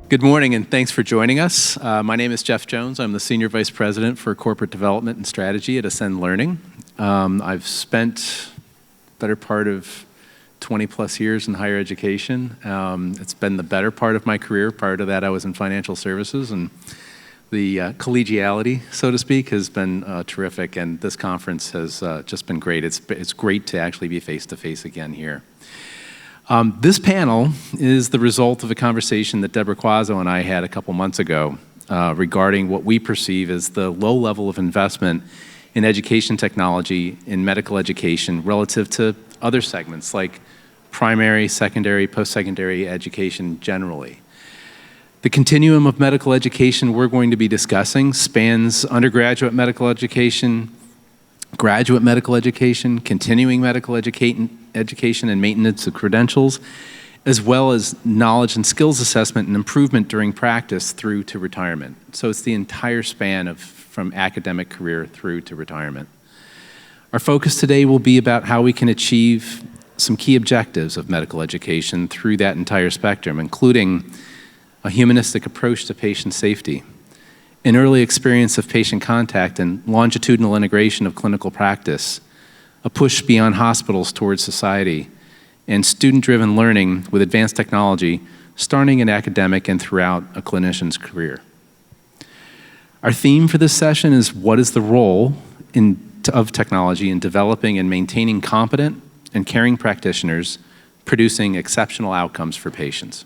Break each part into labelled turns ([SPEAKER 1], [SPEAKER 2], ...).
[SPEAKER 1] Good morning, and thanks for joining us. My name is Jeff Jones. I'm the Senior Vice President for Corporate Development and Strategy at Ascend Learning. I've spent the better part of 20 plus years in higher education. It's been the better part of my career. Prior to that, I was in financial services, and the collegiality, so to speak, has been terrific, and this conference has just been great. It's great to actually be face-to-face again here. This panel is the result of a conversation that Deborah Quazzo and I had a couple months ago regarding what we perceive as the low level of investment in education technology in medical education relative to other segments like primary, secondary, post-secondary education generally. The continuum of medical education we're going to be discussing spans undergraduate medical education, graduate medical education, continuing medical education and maintenance of credentials, as well as knowledge and skills assessment and improvement during practice through to retirement. So it's the entire span from academic career through to retirement. Our focus today will be about how we can achieve some key objectives of medical education through that entire spectrum, including a humanistic approach to patient safety, an early experience of patient contact and longitudinal integration of clinical practice, a push beyond hospitals towards society, and student-driven learning with advanced technology starting in academic and throughout a clinician's career. Our theme for this session is what is the role of technology in developing and maintaining competent and caring practitioners producing exceptional outcomes for patients.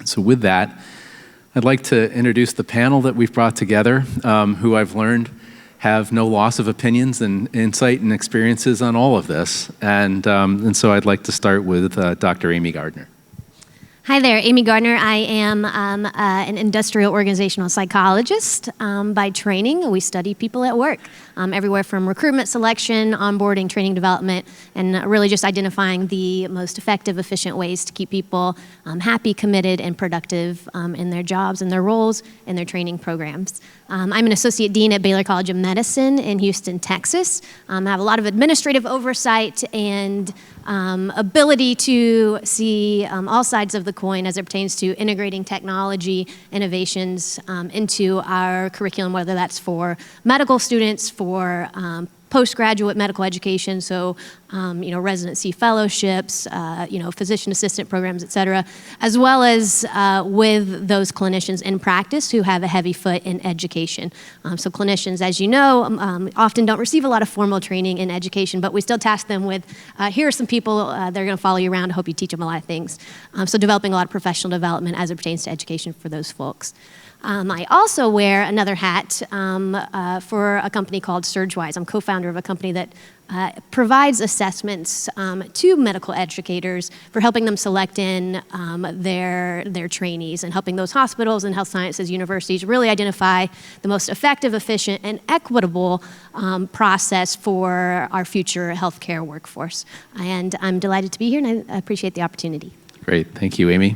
[SPEAKER 1] So with that, I'd like to introduce the panel that we've brought together, who I've learned have no loss of opinions and insight and experiences on all of this. And so I'd like to start with Dr. Aimee Gardner.
[SPEAKER 2] Hi there, Aimee Gardner. I am an industrial organizational psychologist by training. We study people at work, everywhere from recruitment, selection, onboarding, training, development, and really just identifying the most effective, efficient ways to keep people happy, committed, and productive in their jobs and their roles and their training programs. I'm an associate dean at Baylor College of Medicine in Houston, Texas. I have a lot of administrative oversight and ability to see all sides of the coin as it pertains to integrating technology innovations into our curriculum, whether that's for medical students, for postgraduate medical education, so residency fellowships, physician assistant programs, et cetera, as well as with those clinicians in practice who have a heavy foot in education. So clinicians, as you know, often don't receive a lot of formal training in education, but we still task them with, here are some people that are going to follow you around. I hope you teach them a lot of things. So developing a lot of professional development as it pertains to education for those folks. I also wear another hat for a company called SurgWise. I'm co-founder of a company that provides assessments to medical educators for helping them select in their trainees and helping those hospitals and health sciences universities really identify the most effective, efficient, and equitable process for our future healthcare workforce. And I'm delighted to be here, and I appreciate the opportunity.
[SPEAKER 1] Great, thank you, Aimee.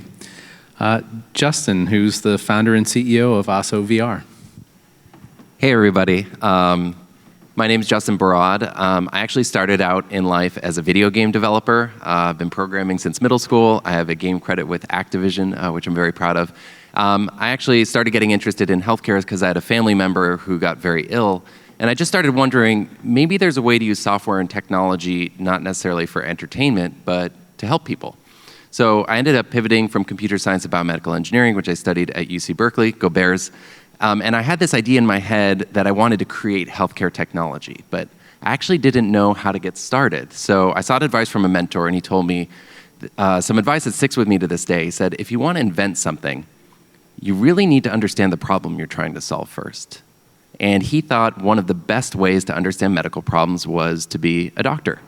[SPEAKER 1] Justin, who's the founder and CEO of Osso VR.
[SPEAKER 3] Hey, everybody. My name is Justin Barad. I actually started out in life as a video game developer. I've been programming since middle school. I have a game credit with Activision, which I'm very proud of. I actually started getting interested in healthcare because I had a family member who got very ill. And I just started wondering, maybe there's a way to use software and technology, not necessarily for entertainment, but to help people. So I ended up pivoting from computer science to biomedical engineering, which I studied at UC Berkeley, go Bears. And I had this idea in my head that I wanted to create healthcare technology, but I actually didn't know how to get started. So I sought advice from a mentor, and he told me some advice that sticks with me to this day. He said, if you want to invent something, you really need to understand the problem you're trying to solve first. And he thought one of the best ways to understand medical problems was to be a doctor.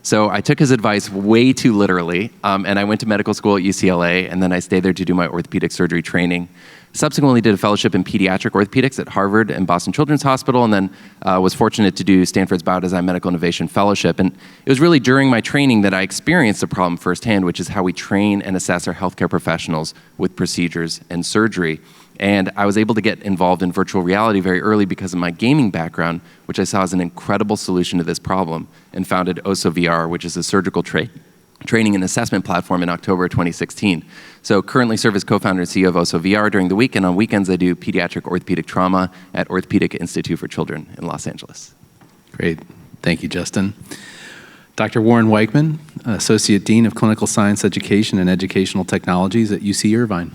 [SPEAKER 3] So I took his advice way too literally, and I went to medical school at UCLA, and then I stayed there to do my orthopedic surgery training. Subsequently did a fellowship in pediatric orthopedics at Harvard and Boston Children's Hospital, and then was fortunate to do Stanford's Biodesign Medical Innovation Fellowship. And it was really during my training that I experienced the problem firsthand, which is how we train and assess our healthcare professionals with procedures and surgery. And I was able to get involved in virtual reality very early because of my gaming background, which I saw as an incredible solution to this problem, and founded Osso VR, which is a surgical training and assessment platform in October 2016. So currently serve as co-founder and CEO of Osso VR during the week, and on weekends I do pediatric orthopedic trauma at Orthopedic Institute for Children in Los Angeles.
[SPEAKER 1] Great. Thank you, Justin. Dr. Warren Weichmann, Associate Dean of Clinical Science Education and Educational Technologies at UC Irvine.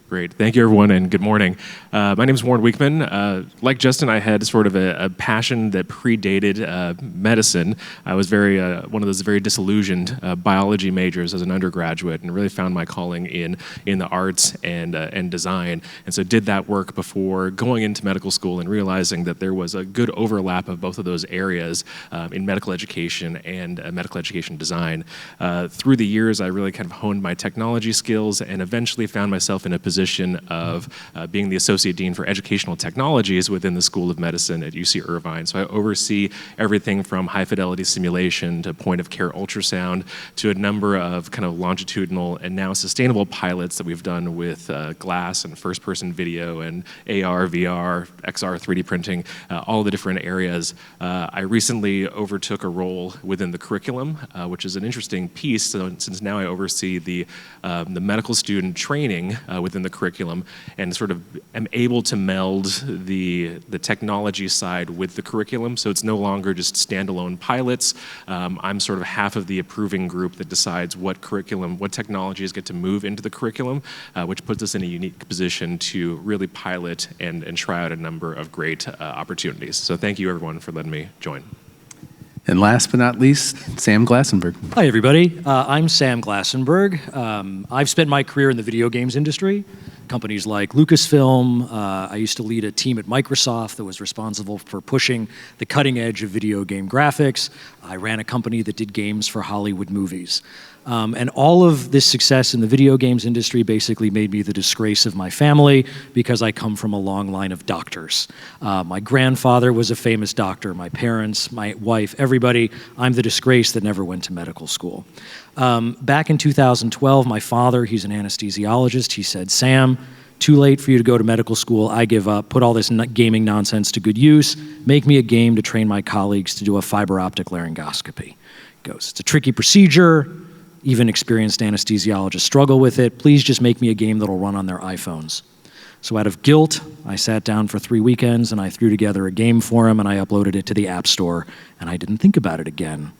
[SPEAKER 4] Great. Thank you, everyone, and good morning. My name is Warren Wiechmann. Like Justin, I had sort of a passion that predated medicine. I was one of those very disillusioned biology majors as an undergraduate, and really found my calling in the arts and design. And so did that work before going into medical school and realizing that there was a good overlap of both of those areas in medical education and medical education design. Through the years, I really kind of honed my technology skills and eventually found myself in a position of being the Associate Dean for Educational Technologies within the School of Medicine at UC Irvine. So I oversee everything from high-fidelity simulation to point-of-care ultrasound to a number of kind of longitudinal and now sustainable pilots that we've done with glass and first-person video and AR, VR, XR, 3D printing, all the different areas. I recently overtook a role within the curriculum, which is an interesting piece, since now I oversee the medical student training within the curriculum, and sort of am able to meld the technology side with the curriculum, so it's no longer just standalone pilots. I'm sort of half of the approving group that decides what technologies get to move into the curriculum, which puts us in a unique position to really pilot and try out a number of great opportunities. So thank you, everyone, for letting me join.
[SPEAKER 1] And last but not least, Sam Glassenberg.
[SPEAKER 5] Hi, everybody. I'm Sam Glassenberg. I've spent my career in the video games industry, companies like Lucasfilm. I used to lead a team at Microsoft that was responsible for pushing the cutting edge of video game graphics. I ran a company that did games for Hollywood movies. And all of this success in the video games industry basically made me the disgrace of my family because I come from a long line of doctors. My grandfather was a famous doctor, my parents, my wife, everybody. I'm the disgrace that never went to medical school. Back in 2012, my father, he's an anesthesiologist, he said, "Sam, too late for you to go to medical school. I give up. Put all this gaming nonsense to good use. Make me a game to train my colleagues to do a fiber optic laryngoscopy." He goes, "It's a tricky procedure. Even experienced anesthesiologists struggle with it. Please just make me a game that'll run on their iPhones." So out of guilt, I sat down for 3 weekends and I threw together a game for him and I uploaded it to the App Store and I didn't think about it again.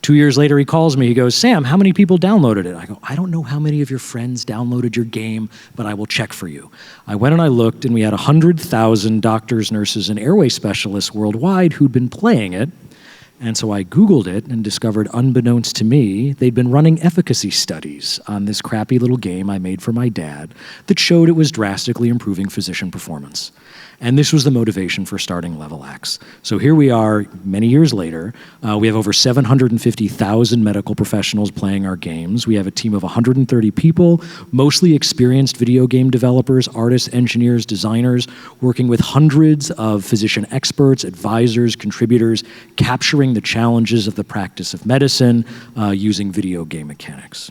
[SPEAKER 5] 2 years later, he calls me, he goes, "Sam, how many people downloaded it?" I go, "I don't know how many of your friends downloaded your game, but I will check for you." I went and I looked and we had 100,000 doctors, nurses, and airway specialists worldwide who'd been playing it. And so I Googled it and discovered, unbeknownst to me, they'd been running efficacy studies on this crappy little game I made for my dad that showed it was drastically improving physician performance. And this was the motivation for starting Level X. So here we are, many years later. We have over 750,000 medical professionals playing our games. We have a team of 130 people, mostly experienced video game developers, artists, engineers, designers, working with hundreds of physician experts, advisors, contributors, capturing the challenges of the practice of medicine using video game mechanics.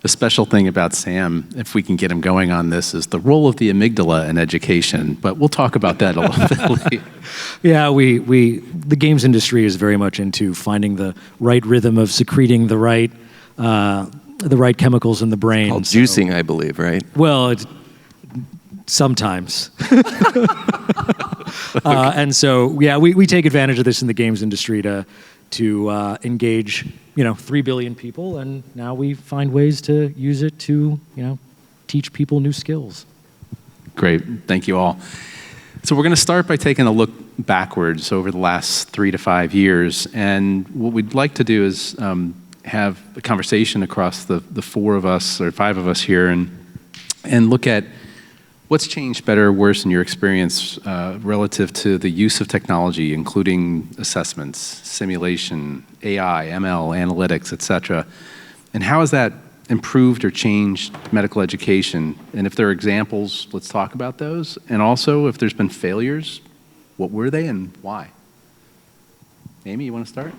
[SPEAKER 1] The special thing about Sam, if we can get him going on this, is the role of the amygdala in education, but we'll talk about that a little bit later.
[SPEAKER 5] Yeah, the games industry is very much into finding the right rhythm of secreting the right chemicals in the brain.
[SPEAKER 3] Called juicing, I believe, right?
[SPEAKER 5] Well, sometimes. And so, yeah, we take advantage of this in the games industry to engage, 3 billion people, and now we find ways to use it to, teach people new skills.
[SPEAKER 1] Great, thank you all. So we're going to start by taking a look backwards over the last 3 to 5 years, and what we'd like to do is have a conversation across the 4 of us or 5 of us here, and look at what's changed better or worse in your experience relative to the use of technology, including assessments, simulation, AI, ML, analytics, et cetera, and how has that improved or changed medical education? And if there are examples, let's talk about those. And also, if there's been failures, what were they and why? Aimee, you want to start?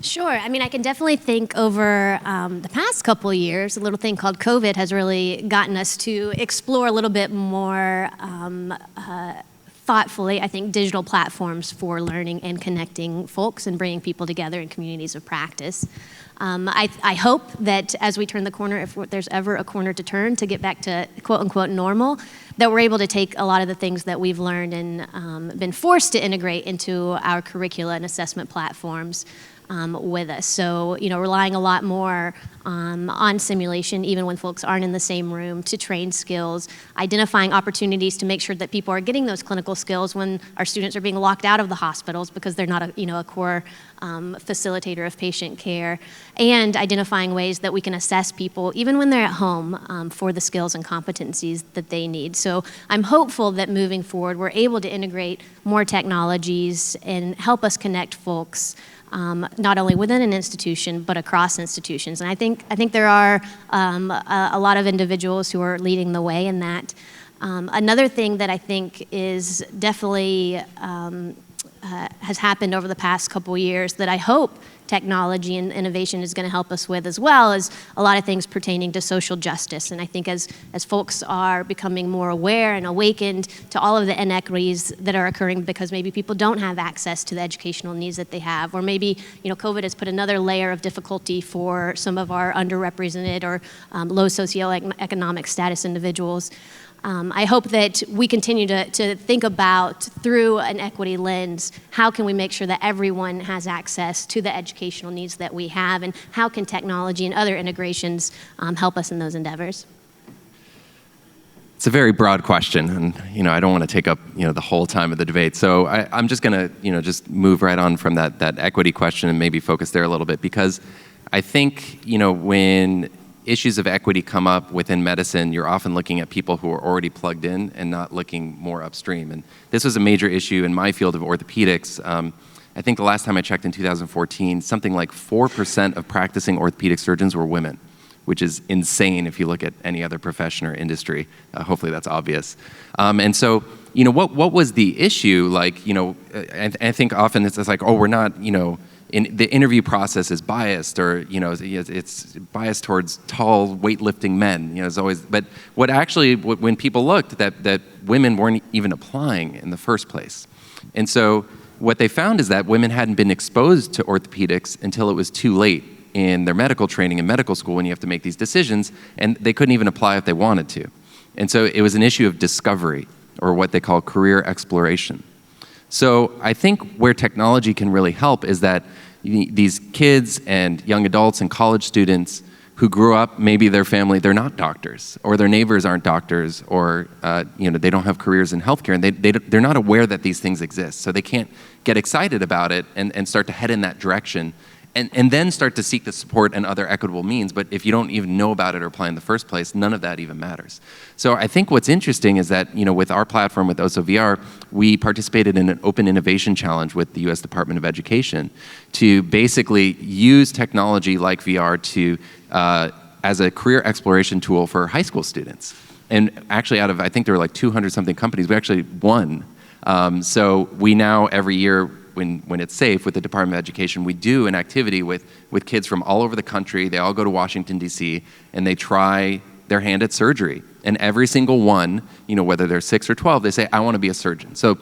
[SPEAKER 2] Sure. I mean, I can definitely think over the past couple of years, a little thing called COVID has really gotten us to explore a little bit more thoughtfully, I think, digital platforms for learning and connecting folks and bringing people together in communities of practice. I hope that as we turn the corner, if there's ever a corner to turn to get back to quote unquote normal, that we're able to take a lot of the things that we've learned and been forced to integrate into our curricula and assessment platforms with us. So, relying a lot more on simulation, even when folks aren't in the same room, to train skills, identifying opportunities to make sure that people are getting those clinical skills when our students are being locked out of the hospitals because they're not a core facilitator of patient care, and identifying ways that we can assess people even when they're at home for the skills and competencies that they need. So I'm hopeful that moving forward, we're able to integrate more technologies and help us connect folks not only within an institution, but across institutions. And I think there are a lot of individuals who are leading the way in that. Another thing that I think is definitely has happened over the past couple years that I hope technology and innovation is going to help us with as well is a lot of things pertaining to social justice. And I think as folks are becoming more aware and awakened to all of the inequities that are occurring because maybe people don't have access to the educational needs that they have, or maybe COVID has put another layer of difficulty for some of our underrepresented or low socioeconomic status individuals. I hope that we continue to think about, through an equity lens, how can we make sure that everyone has access to the educational needs that we have, and how can technology and other integrations help us in those endeavors?
[SPEAKER 3] It's a very broad question, and I don't want to take up the whole time of the debate. So I'm just going to just move right on from that equity question and maybe focus there a little bit, because I think when issues of equity come up within medicine, you're often looking at people who are already plugged in and not looking more upstream. And this was a major issue in my field of orthopedics. I think the last time I checked in 2014, something like 4% of practicing orthopedic surgeons were women, which is insane if you look at any other profession or industry. Hopefully that's obvious. And so, what was the issue? Like, I think often it's like, oh, we're not, the interview process is biased, or it's biased towards tall weightlifting men. It's always. But when people looked, that women weren't even applying in the first place, and so what they found is that women hadn't been exposed to orthopedics until it was too late in their medical training in medical school, when you have to make these decisions, and they couldn't even apply if they wanted to, and so it was an issue of discovery, or what they call career exploration. So I think where technology can really help is that these kids and young adults and college students who grew up, maybe their family, they're not doctors, or their neighbors aren't doctors, or they don't have careers in healthcare, and they're not aware that these things exist. So they can't get excited about it and start to head in that direction, and then start to seek the support and other equitable means. But if you don't even know about it or apply in the first place, none of that even matters. So I think what's interesting is that, with our platform with Osso VR, we participated in an open innovation challenge with the U.S. Department of Education to basically use technology like VR to as a career exploration tool for high school students. And actually, out of, I think there were like 200 something companies, we actually won. So we now, every year, when it's safe with the Department of Education, we do an activity with kids from all over the country. They all go to Washington, D.C., and they try their hand at surgery. And every single one, whether they're 6 or 12, they say, I want to be a surgeon. So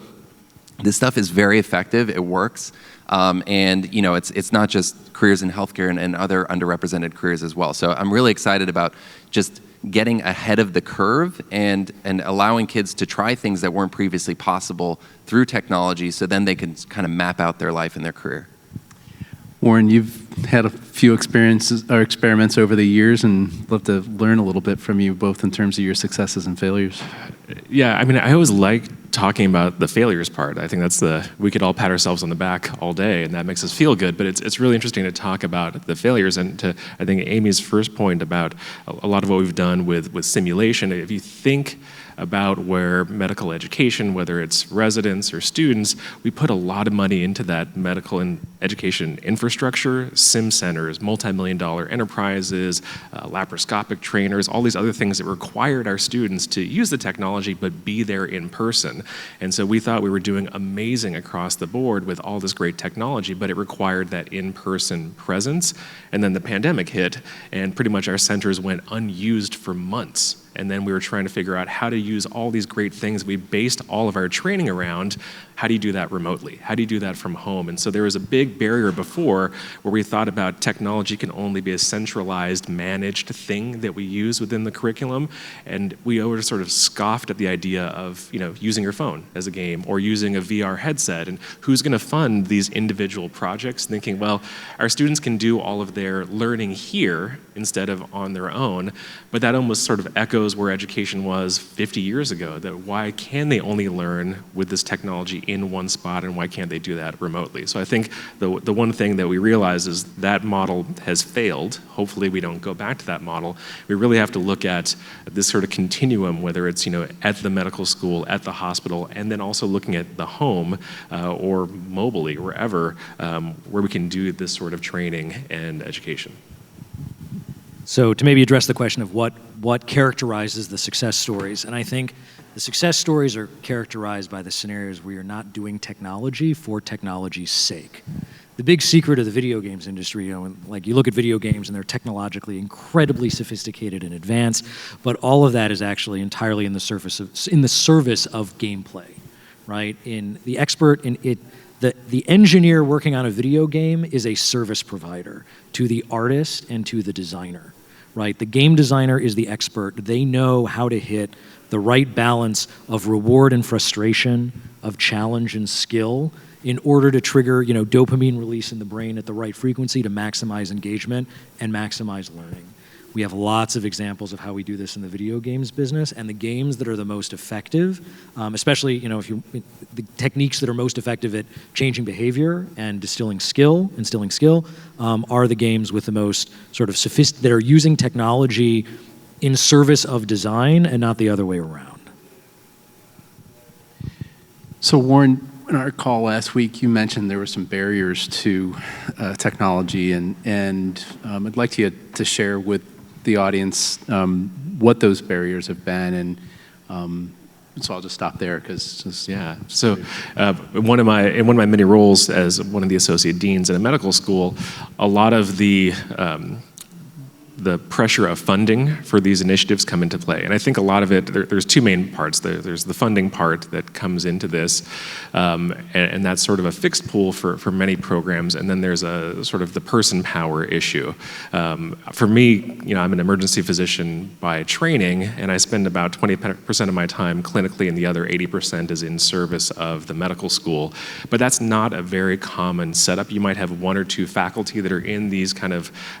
[SPEAKER 3] this stuff is very effective. It works. And it's not just careers in healthcare and other underrepresented careers as well. So I'm really excited about just getting ahead of the curve and allowing kids to try things that weren't previously possible through technology, so then they can kind of map out their life and their career.
[SPEAKER 1] Warren, you've had a few experiments over the years, and love to learn a little bit from you, both in terms of your successes and failures.
[SPEAKER 4] Yeah, I always like talking about the failures part. I think we could all pat ourselves on the back all day, and that makes us feel good, but it's really interesting to talk about the failures. And I think Aimee's first point about a lot of what we've done with simulation, if you think about where medical education, whether it's residents or students, we put a lot of money into that medical and education infrastructure, sim centers, multi-million-dollar enterprises, laparoscopic trainers, all these other things that required our students to use the technology but be there in person. And so we thought we were doing amazing across the board with all this great technology, but it required that in-person presence. And then the pandemic hit, and pretty much our centers went unused for months. And then we were trying to figure out how to use all these great things we based all of our training around. How do you do that remotely? How do you do that from home? And so there was a big barrier before where we thought about technology can only be a centralized, managed thing that we use within the curriculum. And we always sort of scoffed at the idea of, using your phone as a game or using a VR headset. And who's going to fund these individual projects? Thinking, well, our students can do all of their learning here instead of on their own. But that almost sort of echoes where education was 50 years ago, that why can they only learn with this technology in one spot, and why can't they do that remotely? So I think the one thing that we realize is that model has failed. Hopefully we don't go back to that model. We really have to look at this sort of continuum, whether it's at the medical school, at the hospital, and then also looking at the home or mobily, wherever, where we can do this sort of training and education.
[SPEAKER 5] So to maybe address the question of what characterizes the success stories, and I think the success stories are characterized by the scenarios where you're not doing technology for technology's sake. The big secret of the video games industry, like you look at video games and they're technologically incredibly sophisticated and advanced, but all of that is actually entirely in the service of gameplay, right? The engineer working on a video game is a service provider to the artist and to the designer, right? The game designer is the expert. They know how to hit the right balance of reward and frustration, of challenge and skill in order to trigger, dopamine release in the brain at the right frequency to maximize engagement and maximize learning. We have lots of examples of how we do this in the video games business, and the games that are the most effective, especially the techniques that are most effective at changing behavior and instilling skill, are the games with the most sort of that are using technology in service of design and not the other way around.
[SPEAKER 1] So Warren, in our call last week, you mentioned there were some barriers to technology, and I'd like you to share with the audience what those barriers have been, and so I'll just stop there because
[SPEAKER 4] yeah. So in one of my many roles as one of the associate deans at a medical school, a lot of the pressure of funding for these initiatives come into play. And I think a lot of it, there's two main parts. There's the funding part that comes into this, and that's sort of a fixed pool for many programs, and then there's a sort of the person power issue. For me, I'm an emergency physician by training, and I spend about 20% of my time clinically, and the other 80% is in service of the medical school. But that's not a very common setup. You might have one or two faculty that are in these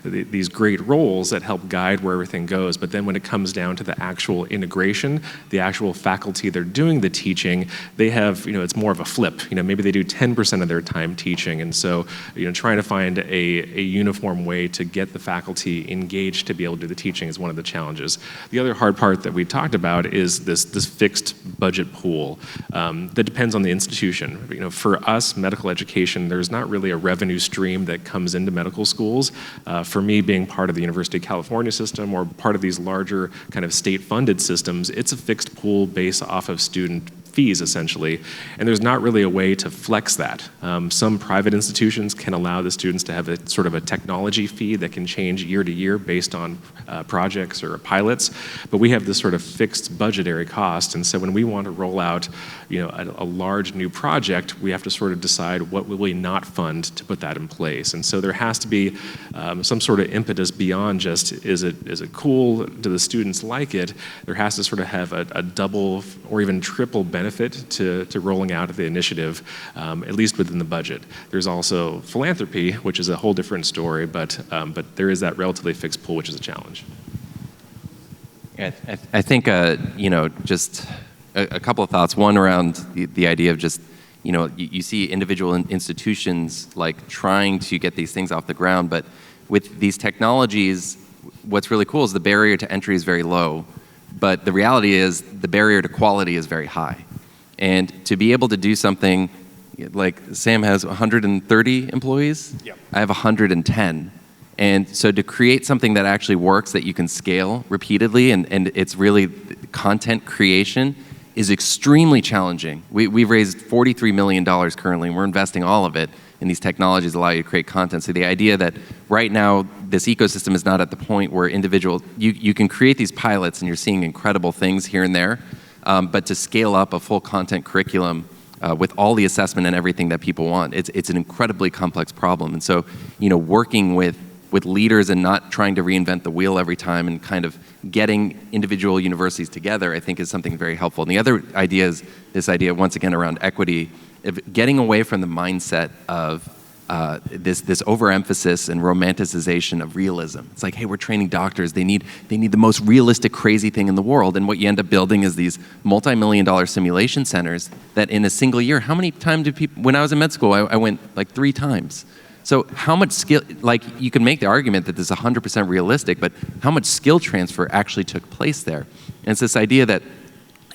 [SPEAKER 4] these great roles that help guide where everything goes, but then when it comes down to the actual integration, the actual faculty that are doing the teaching, they have, it's more of a flip. Maybe they do 10% of their time teaching, and so, trying to find a uniform way to get the faculty engaged to be able to do the teaching is one of the challenges. The other hard part that we talked about is this fixed budget pool that depends on the institution. For us, medical education, there's not really a revenue stream that comes into medical schools. For me, being part of the University of California system or part of these larger kind of state-funded systems, it's a fixed pool based off of student fees, essentially, and there's not really a way to flex that. Some private institutions can allow the students to have a sort of a technology fee that can change year to year based on projects or pilots, but we have this sort of fixed budgetary cost, and so when we want to roll out a large new project, we have to sort of decide what will we not fund to put that in place. And so there has to be some sort of impetus beyond just is it cool, do the students like it? There has to sort of have a double or even triple benefit to rolling out the initiative, at least within the budget. There's also philanthropy, which is a whole different story, but there is that relatively fixed pool, which is a challenge.
[SPEAKER 3] Yeah, I think just a couple of thoughts. One around the idea of just you see individual institutions like trying to get these things off the ground, but with these technologies, what's really cool is the barrier to entry is very low. But the reality is the barrier to quality is very high. And to be able to do something like Sam has 130 employees,
[SPEAKER 5] Yep.
[SPEAKER 3] I have 110. And so to create something that actually works, that you can scale repeatedly, and it's really content creation, is extremely challenging. We've raised $43 million currently, and we're investing all of it in these technologies that allow you to create content. So the idea that right now this ecosystem is not at the point where you can create these pilots and you're seeing incredible things here and there, but to scale up a full content curriculum with all the assessment and everything that people want, it's an incredibly complex problem. And so, working with leaders and not trying to reinvent the wheel every time and kind of getting individual universities together, I think is something very helpful. And the other idea is this idea, once again, around equity, of getting away from the mindset of this overemphasis and romanticization of realism. It's like, hey, we're training doctors. They need the most realistic, crazy thing in the world. And what you end up building is these multi-million-dollar simulation centers that in a single year, how many times do people, when I was in med school, I went like 3 times. So how much skill, like you can make the argument that this is 100% realistic, but how much skill transfer actually took place there? And it's this idea that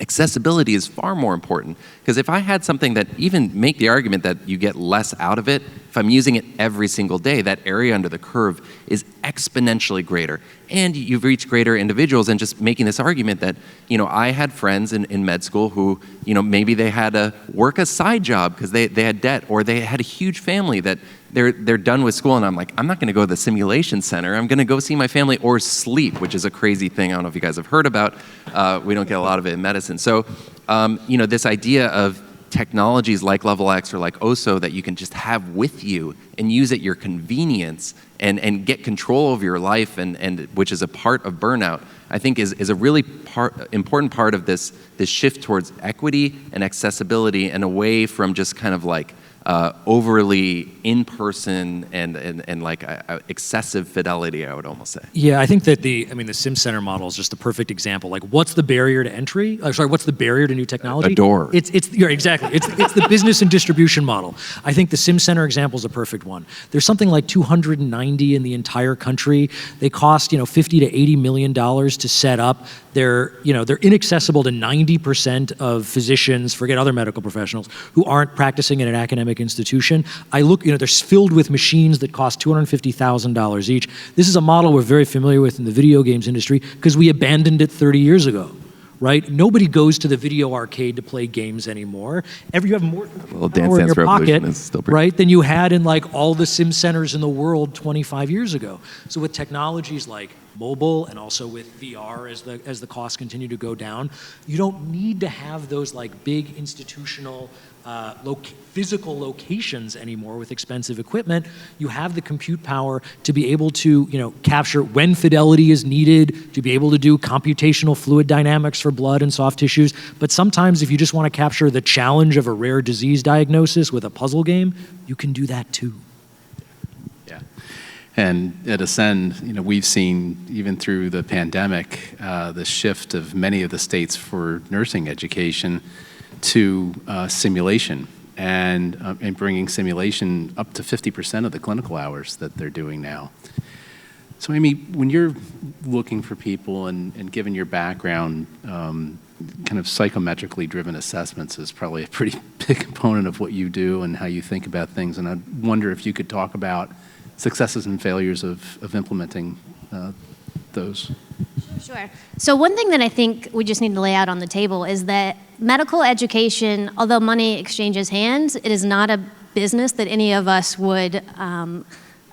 [SPEAKER 3] accessibility is far more important, because if I had something that even make the argument that you get less out of it, if I'm using it every single day, that area under the curve is exponentially greater. And you've reached greater individuals, and just making this argument that, I had friends in med school who, maybe they had to work a side job because they had debt, or they had a huge family that they're done with school, and I'm like, I'm not gonna go to the simulation center, I'm gonna go see my family or sleep, which is a crazy thing I don't know if you guys have heard about. We don't get a lot of it in medicine. So, this idea of technologies like Level X or like Osso that you can just have with you and use at your convenience and get control over your life, and which is a part of burnout, I think is a really important part of this shift towards equity and accessibility, and away from just kind of like overly in-person and like excessive fidelity, I would almost say.
[SPEAKER 5] Yeah, I think that the Sim Center model is just a perfect example. Like, what's the barrier to entry? What's the barrier to new technology?
[SPEAKER 3] A door.
[SPEAKER 5] Exactly. It's the business and distribution model. I think the Sim Center example is a perfect one. There's something like 290 in the entire country. They cost, $50 to $80 million to set up. They're inaccessible to 90% of physicians, forget other medical professionals, who aren't practicing in an academic institution. They're filled with machines that cost $250,000 each. This is a model we're very familiar with in the video games industry because we abandoned it 30 years ago, right? Nobody goes to the video arcade to play games anymore. You have more power in your pocket, right, than you had in like all the sim centers in the world 25 years ago. So with technologies like mobile, and also with VR as the costs continue to go down, you don't need to have those like big institutional physical locations anymore with expensive equipment. You have the compute power to be able to capture when fidelity is needed, to be able to do computational fluid dynamics for blood and soft tissues. But sometimes if you just want to capture the challenge of a rare disease diagnosis with a puzzle game, you can do that too.
[SPEAKER 1] And at Ascend, we've seen, even through the pandemic, the shift of many of the states for nursing education to simulation, and bringing simulation up to 50% of the clinical hours that they're doing now. So, Aimee, when you're looking for people, and given your background, kind of psychometrically driven assessments is probably a pretty big component of what you do and how you think about things. And I wonder if you could talk about successes and failures of implementing those.
[SPEAKER 2] Sure. So one thing that I think we just need to lay out on the table is that medical education, although money exchanges hands, it is not a business that any of us would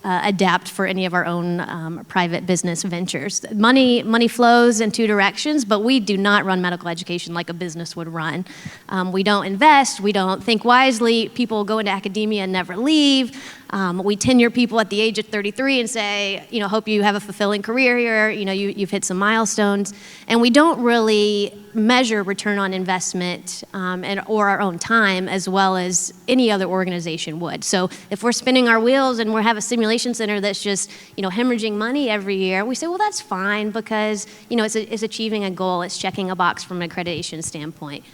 [SPEAKER 2] adapt for any of our own private business ventures. Money flows in 2 directions, but we do not run medical education like a business would run. We don't invest, we don't think wisely. People go into academia and never leave. We tenure people at the age of 33 and say, hope you have a fulfilling career here, you've hit some milestones. And we don't really measure return on investment or our own time as well as any other organization would. So if we're spinning our wheels and we have a simulation center that's just, hemorrhaging money every year, we say, well, that's fine because, it's achieving a goal, it's checking a box from an accreditation standpoint.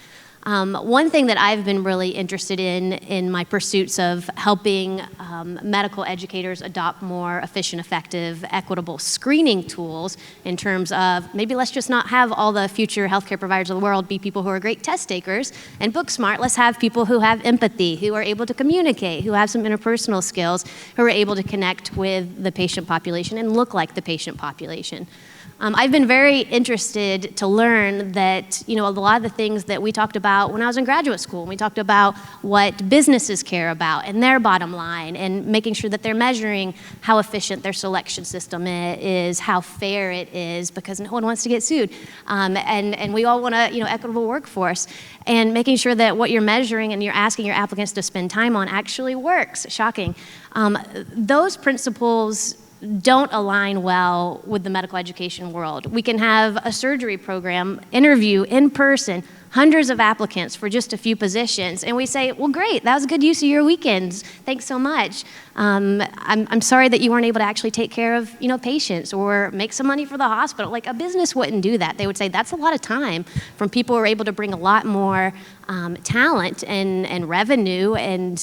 [SPEAKER 2] One thing that I've been really interested in my pursuits of helping medical educators adopt more efficient, effective, equitable screening tools in terms of maybe let's just not have all the future healthcare providers of the world be people who are great test takers and book smart. Let's have people who have empathy, who are able to communicate, who have some interpersonal skills, who are able to connect with the patient population and look like the patient population. I've been very interested to learn that, a lot of the things that we talked about when I was in graduate school, we talked about what businesses care about and their bottom line and making sure that they're measuring how efficient their selection system is, how fair it is, because no one wants to get sued. And we all want a, equitable workforce. And making sure that what you're measuring and you're asking your applicants to spend time on actually works. Shocking. Those principles don't align well with the medical education world. We can have a surgery program, interview in person, hundreds of applicants for just a few positions, and we say, well, great, that was a good use of your weekends. Thanks so much. I'm sorry that you weren't able to actually take care of, patients or make some money for the hospital. Like a business wouldn't do that. They would say that's a lot of time from people who are able to bring a lot more talent and revenue and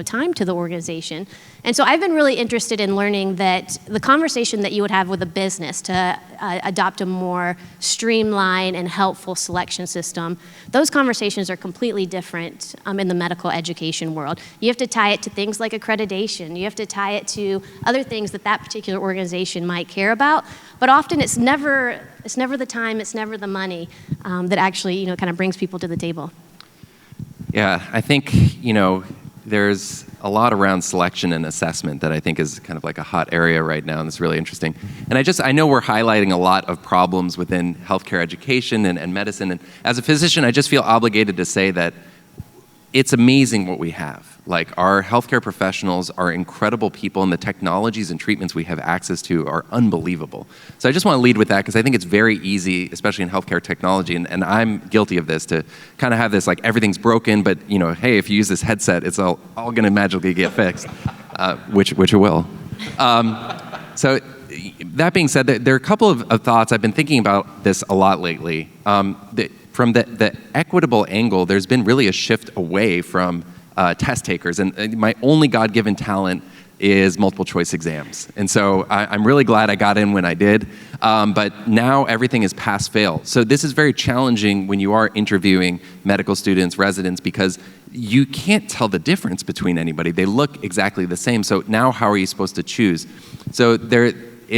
[SPEAKER 2] time to the organization. And so I've been really interested in learning that the conversation that you would have with a business to adopt a more streamlined and helpful selection system, those conversations are completely different in the medical education world. You have to tie it to things like accreditation. You have to tie it to other things that particular organization might care about. But often it's never the time, it's never the money that actually kind of brings people to the table.
[SPEAKER 3] Yeah, I think there's a lot around selection and assessment that I think is kind of like a hot area right now, and it's really interesting. And I know we're highlighting a lot of problems within healthcare education and medicine. And as a physician, I just feel obligated to say that it's amazing what we have. Like, our healthcare professionals are incredible people, and the technologies and treatments we have access to are unbelievable. So I just want to lead with that because I think it's very easy, especially in healthcare technology, and I'm guilty of this, to kind of have this like everything's broken, but hey, if you use this headset, it's all going to magically get fixed, which it will. So that being said, there are a couple of thoughts. I've been thinking about this a lot lately. From the equitable angle, there's been really a shift away from test takers, and my only God-given talent is multiple choice exams. And so I'm really glad I got in when I did, but now everything is pass-fail. So this is very challenging when you are interviewing medical students, residents, because you can't tell the difference between anybody. They look exactly the same. So now how are you supposed to choose? So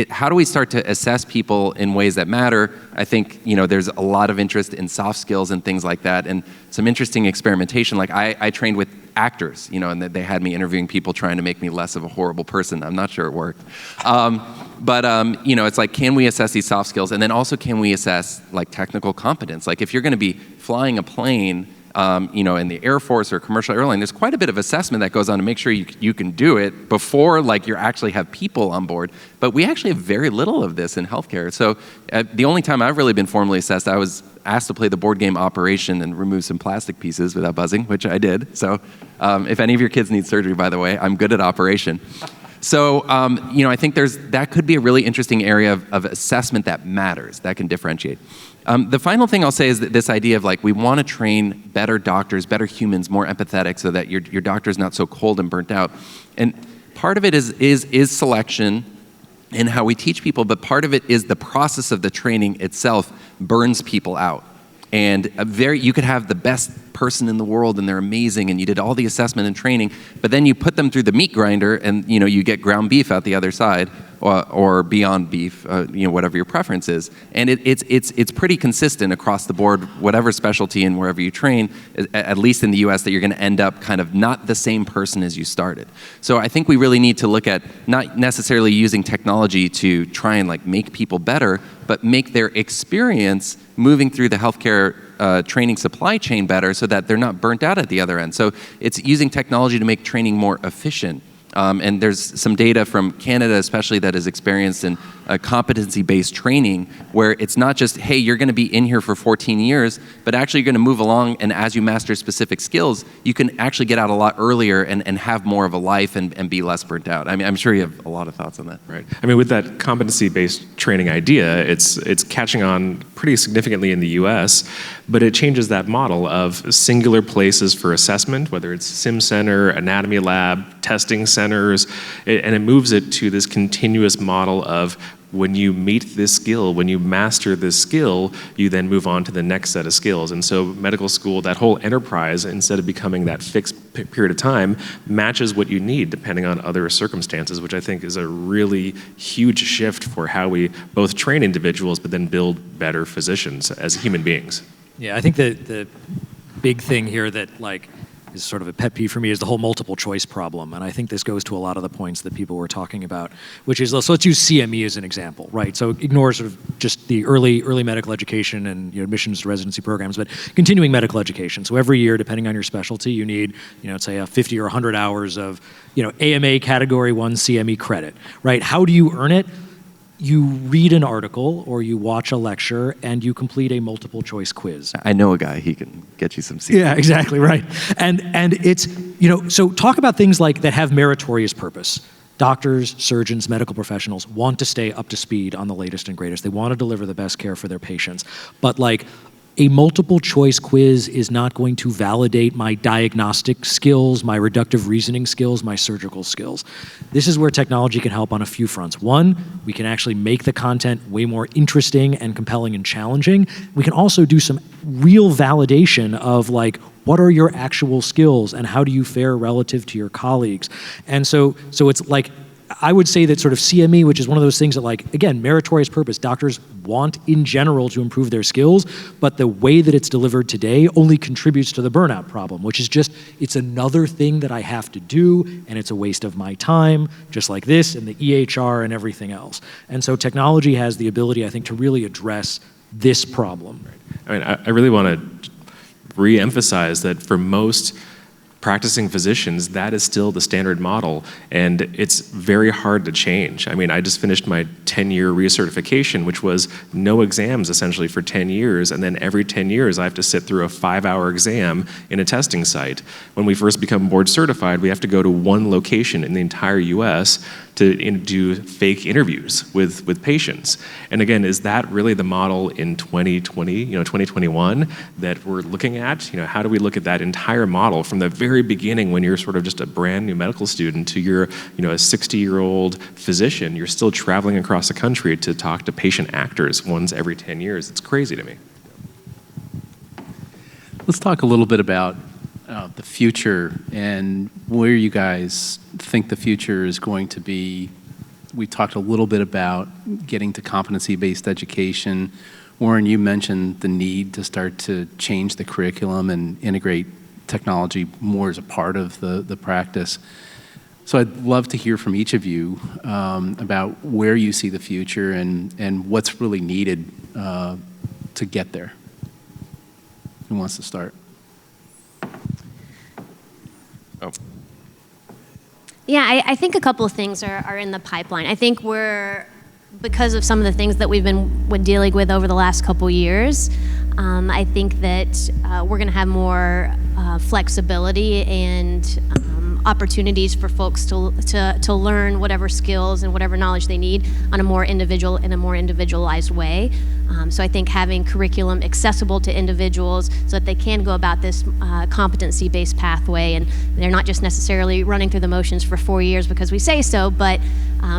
[SPEAKER 3] how do we start to assess people in ways that matter? I think there's a lot of interest in soft skills and things like that, and some interesting experimentation. Like I trained with actors, and they had me interviewing people trying to make me less of a horrible person. I'm not sure it worked. But it's like, can we assess these soft skills? And then also, can we assess like technical competence? Like if you're going to be flying a plane, in the Air Force or commercial airline, there's quite a bit of assessment that goes on to make sure you can do it before like you actually have people on board. But we actually have very little of this in healthcare. So the only time I've really been formally assessed, I was asked to play the board game Operation and remove some plastic pieces without buzzing, which I did. So if any of your kids need surgery, by the way, I'm good at Operation. So, I think that could be a really interesting area of assessment that matters, that can differentiate. The final thing I'll say is that this idea of like, we want to train better doctors, better humans, more empathetic, so that your doctor's not so cold and burnt out. And part of it is selection and how we teach people, but part of it is the process of the training itself burns people out. And you could have the best person in the world and they're amazing and you did all the assessment and training, but then you put them through the meat grinder and you get ground beef out the other side, or beyond beef, whatever your preference is. And it's pretty consistent across the board, whatever specialty and wherever you train, at least in the US, that you're going to end up kind of not the same person as you started. So I think we really need to look at not necessarily using technology to try and like make people better, but make their experience moving through the healthcare training supply chain better so that they're not burnt out at the other end. So it's using technology to make training more efficient. And there's some data from Canada especially that is experienced in a competency-based training where it's not just, hey, you're going to be in here for 14 years, but actually you're going to move along, and as you master specific skills, you can actually get out a lot earlier and have more of a life and be less burnt out. I mean, I'm sure you have a lot of thoughts on that.
[SPEAKER 4] Right. I mean, with that competency-based training idea, it's catching on pretty significantly in the US, but it changes that model of singular places for assessment, whether it's sim center, anatomy lab, testing centers, and it moves it to this continuous model of when you meet this skill, when you master this skill, you then move on to the next set of skills. And so medical school, that whole enterprise, instead of becoming that fixed period of time, matches what you need depending on other circumstances, which I think is a really huge shift for how we both train individuals but then build better physicians as human beings.
[SPEAKER 5] Yeah, I think the big thing here that is sort of a pet peeve for me is the whole multiple choice problem. And I think this goes to a lot of the points that people were talking about, which is, so let's use CME as an example, right? So ignore sort of just the early medical education and admissions to residency programs, but continuing medical education. So every year, depending on your specialty, you need, say 50 or 100 hours of, AMA Category 1 CME credit, right? How do you earn it? You read an article or you watch a lecture and you complete a multiple choice quiz.
[SPEAKER 3] I know a guy, he can get you some seats.
[SPEAKER 5] Yeah, exactly, right. And it's, so talk about things like that have meritorious purpose. Doctors, surgeons, medical professionals want to stay up to speed on the latest and greatest. They want to deliver the best care for their patients. But a multiple choice quiz is not going to validate my diagnostic skills, my reductive reasoning skills, my surgical skills. This is where technology can help on a few fronts. One, we can actually make the content way more interesting and compelling and challenging. We can also do some real validation of what are your actual skills and how do you fare relative to your colleagues? And so it's I would say that sort of CME, which is one of those things that again, meritorious purpose, doctors want in general to improve their skills, but the way that it's delivered today only contributes to the burnout problem, which is just, it's another thing that I have to do, and it's a waste of my time, just like this and the EHR and everything else. And so technology has the ability, I think, to really address this problem.
[SPEAKER 4] I mean, I really want to re-emphasize that for most practicing physicians, that is still the standard model, and it's very hard to change. I mean, I just finished my 10-year recertification, which was no exams essentially for 10 years, and then every 10 years I have to sit through a 5-hour exam in a testing site. When we first become board certified, we have to go to one location in the entire US to do fake interviews with patients. And again, is that really the model in 2020, 2021 that we're looking at? How do we look at that entire model from the very beginning when you're sort of just a brand new medical student to you're, a 60-year-old physician, you're still traveling across the country to talk to patient actors once every 10 years. It's crazy to me.
[SPEAKER 1] Let's talk a little bit about the future and where you guys think the future is going to be. We talked a little bit about getting to competency-based education. Warren, you mentioned the need to start to change the curriculum and integrate technology more as a part of the practice. So I'd love to hear from each of you about where you see the future and what's really needed to get there. Who wants to start?
[SPEAKER 3] Oh.
[SPEAKER 2] Yeah, I think a couple of things are in the pipeline. I think because of some of the things that we've been dealing with over the last couple years, I think that we're going to have more flexibility and opportunities for folks to learn whatever skills and whatever knowledge they need in a more individualized way. So I think having curriculum accessible to individuals so that they can go about this competency-based pathway, and they're not just necessarily running through the motions for 4 years because we say so, but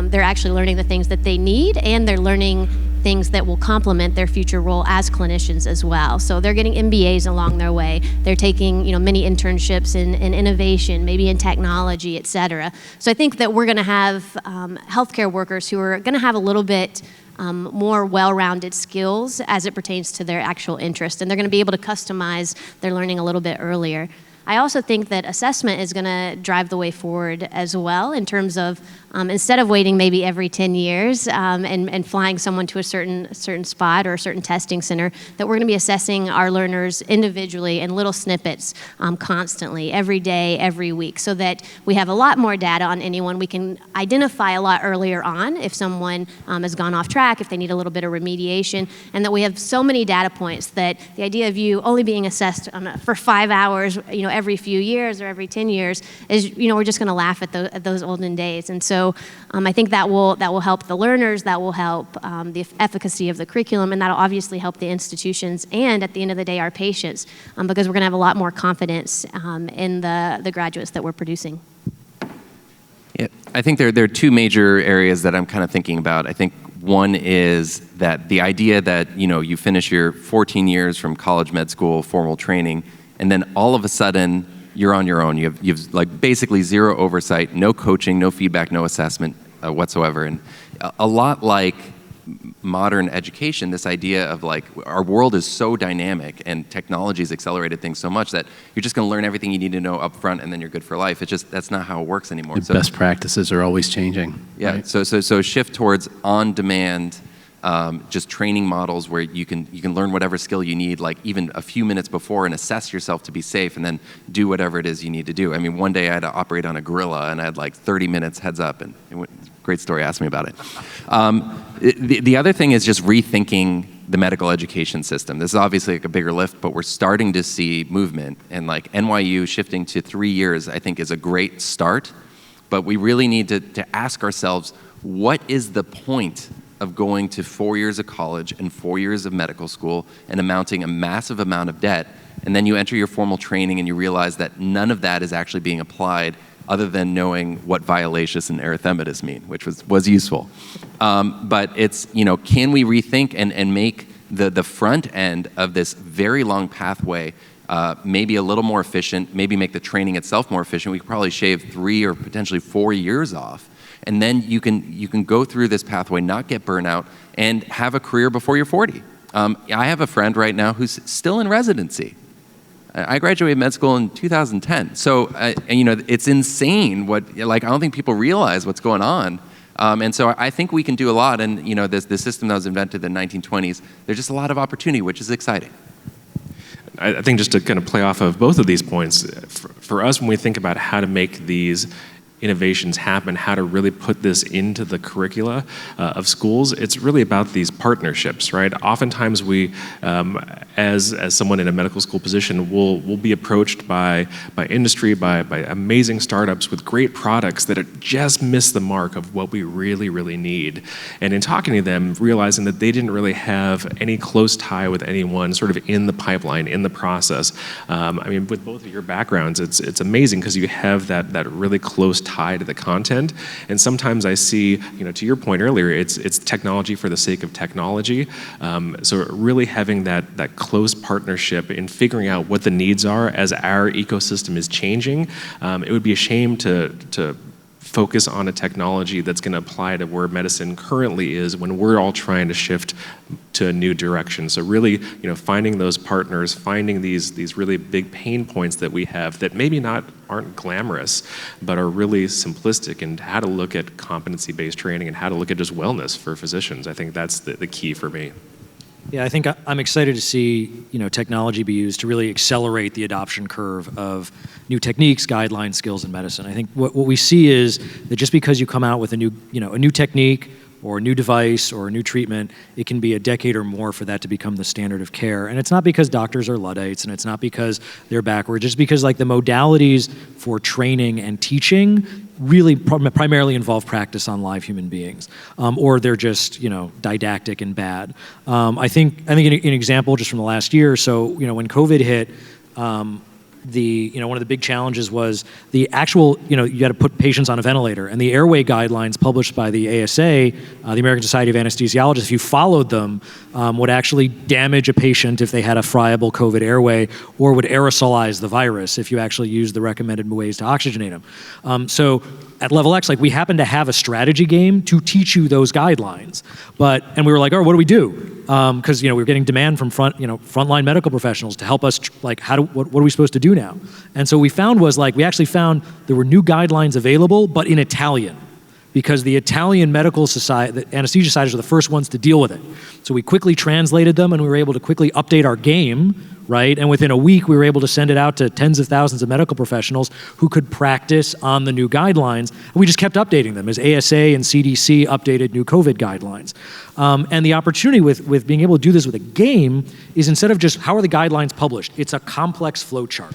[SPEAKER 2] they're actually learning the things that they need, and they're learning things that will complement their future role as clinicians as well. So they're getting MBAs along their way. They're taking many internships in innovation, maybe in technology, et cetera. So I think that we're going to have healthcare workers who are going to have a little bit more well-rounded skills as it pertains to their actual interest, and they're going to be able to customize their learning a little bit earlier. I also think that assessment is going to drive the way forward as well in terms of instead of waiting maybe every 10 years and flying someone to a certain spot or a certain testing center, that we're going to be assessing our learners individually in little snippets constantly, every day, every week, so that we have a lot more data on anyone. We can identify a lot earlier on if someone has gone off track, if they need a little bit of remediation, and that we have so many data points that the idea of you only being assessed for 5 hours, every few years or every 10 years is, we're just going to laugh at those olden days. And so I think that will help the learners, that will help the efficacy of the curriculum, and that'll obviously help the institutions and, at the end of the day, our patients, because we're going to have a lot more confidence in the graduates that we're producing.
[SPEAKER 3] Yeah, I think there are two major areas that I'm kind of thinking about. I think one is that the idea that you finish your 14 years from college, med school, formal training, and then all of a sudden you're on your own. You've like basically zero oversight, no coaching, no feedback, no assessment whatsoever. And a lot like modern education, this idea of like our world is so dynamic and technology has accelerated things so much that you're just going to learn everything you need to know up front and then you're good for life. It's just, that's not how it works anymore.
[SPEAKER 1] The best practices are always changing.
[SPEAKER 3] Yeah, right? So shift towards on-demand just training models where you can learn whatever skill you need, like even a few minutes before, and assess yourself to be safe, and then do whatever it is you need to do. I mean, one day I had to operate on a gorilla, and I had like 30 minutes heads up, and great story, ask me about it. The other thing is just rethinking the medical education system. This is obviously like a bigger lift, but we're starting to see movement, and like NYU shifting to 3 years, I think is a great start, but we really need to ask ourselves, what is the point of going to 4 years of college and 4 years of medical school and amounting a massive amount of debt, and then you enter your formal training and you realize that none of that is actually being applied other than knowing what violaceus and erythematous mean, which was useful. But it's, can we rethink and make the front end of this very long pathway maybe a little more efficient, maybe make the training itself more efficient. We could probably shave 3 or potentially 4 years off. And then you can go through this pathway, not get burnout, and have a career before you're 40. I have a friend right now who's still in residency. I graduated med school in 2010. So, it's insane I don't think people realize what's going on. And so I think we can do a lot. And, the system that was invented in the 1920s, there's just a lot of opportunity, which is exciting.
[SPEAKER 4] I think just to kind of play off of both of these points, for us, when we think about how to make these innovations happen, how to really put this into the curricula of schools, it's really about these partnerships, right? Oftentimes we, as someone in a medical school position, will be approached by industry, by amazing startups with great products that just miss the mark of what we really, really need. And in talking to them, realizing that they didn't really have any close tie with anyone sort of in the pipeline, in the process. With both of your backgrounds, it's amazing because you have that really close tie to the content. And sometimes I see, to your point earlier, it's technology for the sake of technology. So really having that close partnership in figuring out what the needs are as our ecosystem is changing. It would be a shame to focus on a technology that's going to apply to where medicine currently is when we're all trying to shift to a new direction. So really, finding those partners, finding these really big pain points that we have that maybe aren't glamorous, but are really simplistic, and how to look at competency-based training and how to look at just wellness for physicians. I think that's the key for me.
[SPEAKER 5] Yeah, I think I'm excited to see technology be used to really accelerate the adoption curve of new techniques, guidelines, skills in medicine. I think what we see is that just because you come out with a new technique or a new device or a new treatment, it can be a decade or more for that to become the standard of care. And it's not because doctors are Luddites, and it's not because they're backward, just because the modalities for training and teaching really primarily involve practice on live human beings, or they're just didactic and bad. I think an example just from the last year or so, when COVID hit, one of the big challenges was the actual, you had to put patients on a ventilator, and the airway guidelines published by the ASA, the American Society of Anesthesiologists, if you followed them, would actually damage a patient if they had a friable COVID airway, or would aerosolize the virus if you actually used the recommended ways to oxygenate them. So at Level X, we happen to have a strategy game to teach you those guidelines, and we were like, oh, what do we do? Because we were getting demand from frontline medical professionals to help us. What are we supposed to do now? And so we found we actually found there were new guidelines available, but in Italian. because the Italian medical society, the anesthesia societies were the first ones to deal with it. So we quickly translated them, and we were able to quickly update our game, right? And within a week, we were able to send it out to tens of thousands of medical professionals who could practice on the new guidelines. And we just kept updating them as ASA and CDC updated new COVID guidelines. And the opportunity with being able to do this with a game is, instead of just how are the guidelines published, it's a complex flow chart.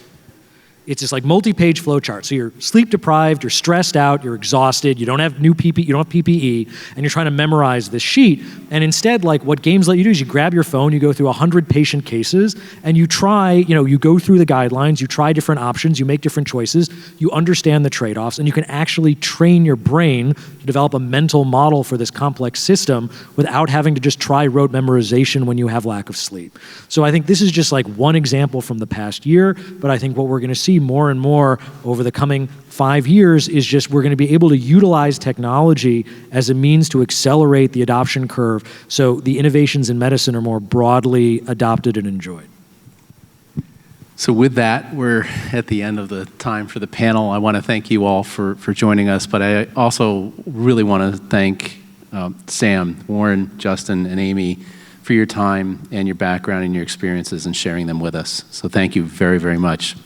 [SPEAKER 5] It's just like multi-page flow chart. So you're sleep deprived, you're stressed out, you're exhausted, you don't have new PPE, you don't have PPE, and you're trying to memorize this sheet. And instead, like what games let you do is you grab your phone, you go through 100 patient cases, and you try, you go through the guidelines, you try different options, you make different choices, you understand the trade-offs, and you can actually train your brain to develop a mental model for this complex system without having to just try rote memorization when you have lack of sleep. So I think this is just like one example from the past year, but I think what we're going to see more and more over the coming 5 years is just we're going to be able to utilize technology as a means to accelerate the adoption curve so the innovations in medicine are more broadly adopted and enjoyed.
[SPEAKER 1] So with that, we're at the end of the time for the panel. I want to thank you all for joining us, but I also really want to thank Sam, Warren, Justin, and Aimee for your time and your background and your experiences and sharing them with us. So thank you very, very much.